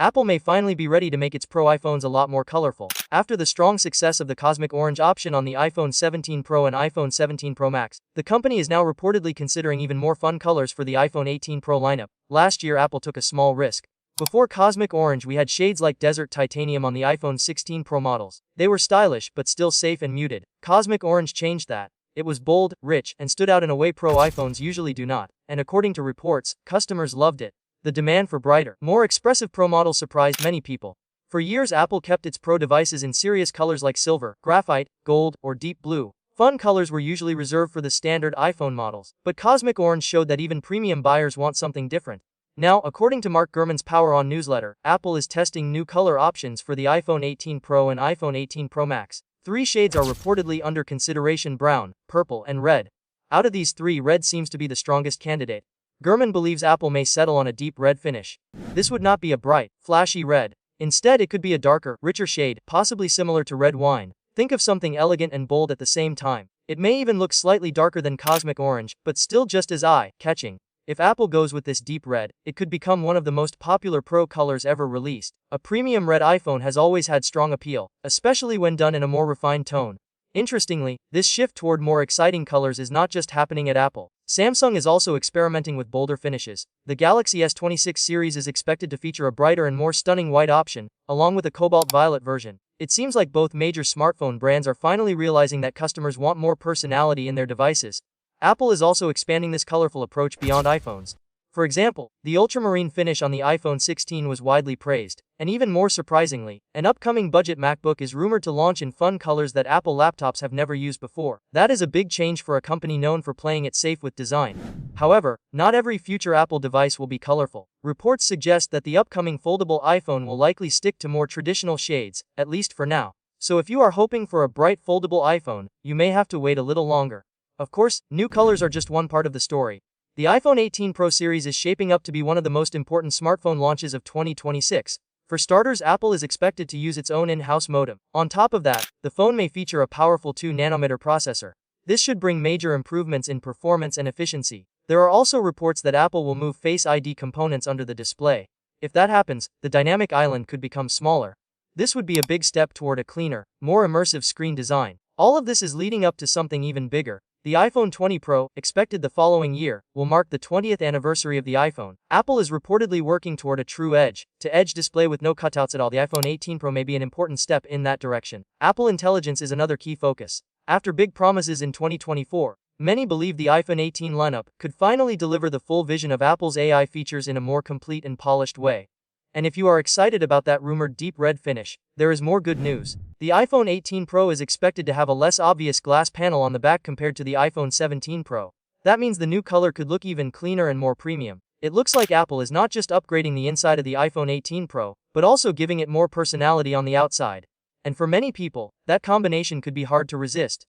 Apple may finally be ready to make its Pro iPhones a lot more colorful. After the strong success of the cosmic orange option on the iPhone 17 Pro and iPhone 17 Pro Max, the company is now reportedly considering even more fun colors for the iPhone 18 Pro lineup. Last year, Apple took a small risk. Before cosmic orange, we had shades like desert titanium on the iPhone 16 Pro models. They were stylish, but still safe and muted. Cosmic orange changed that. It was bold, rich, and stood out in a way Pro iPhones usually do not. And according to reports, customers loved it. The demand for brighter, more expressive Pro models surprised many people. For years, Apple kept its Pro devices in serious colors like silver, graphite, gold, or deep blue. Fun colors were usually reserved for the standard iPhone models, but cosmic orange showed that even premium buyers want something different. Now, according to Mark Gurman's Power On newsletter, Apple is testing new color options for the iPhone 18 Pro and iPhone 18 Pro Max. 3 shades are reportedly under consideration: brown, purple, and red. Out of these 3, red seems to be the strongest candidate. Gurman believes Apple may settle on a deep red finish. This would not be a bright, flashy red. Instead, it could be a darker, richer shade, possibly similar to red wine. Think of something elegant and bold at the same time. It may even look slightly darker than cosmic orange, but still just as eye-catching. If Apple goes with this deep red, it could become one of the most popular Pro colors ever released. A premium red iPhone has always had strong appeal, especially when done in a more refined tone. Interestingly, this shift toward more exciting colors is not just happening at Apple. Samsung is also experimenting with bolder finishes. The Galaxy S26 series is expected to feature a brighter and more stunning white option, along with a cobalt violet version. It seems like both major smartphone brands are finally realizing that customers want more personality in their devices. Apple is also expanding this colorful approach beyond iPhones. For example, the ultramarine finish on the iPhone 16 was widely praised, and even more surprisingly, an upcoming budget MacBook is rumored to launch in fun colors that Apple laptops have never used before. That is a big change for a company known for playing it safe with design. However, not every future Apple device will be colorful. Reports suggest that the upcoming foldable iPhone will likely stick to more traditional shades, at least for now. So if you are hoping for a bright foldable iPhone, you may have to wait a little longer. Of course, new colors are just one part of the story. The iPhone 18 Pro series is shaping up to be one of the most important smartphone launches of 2026. For starters, Apple is expected to use its own in-house modem. On top of that, the phone may feature a powerful 2nm processor. This should bring major improvements in performance and efficiency. There are also reports that Apple will move Face ID components under the display. If that happens, the dynamic island could become smaller. This would be a big step toward a cleaner, more immersive screen design. All of this is leading up to something even bigger. The iPhone 20 Pro, expected the following year, will mark the 20th anniversary of the iPhone. Apple is reportedly working toward a true edge-to-edge display with no cutouts at all. The iPhone 18 Pro may be an important step in that direction. Apple Intelligence is another key focus. After big promises in 2024, many believe the iPhone 18 lineup could finally deliver the full vision of Apple's AI features in a more complete and polished way. And if you are excited about that rumored deep red finish, there is more good news. The iPhone 18 Pro is expected to have a less obvious glass panel on the back compared to the iPhone 17 Pro. That means the new color could look even cleaner and more premium. It looks like Apple is not just upgrading the inside of the iPhone 18 Pro, but also giving it more personality on the outside. And for many people, that combination could be hard to resist.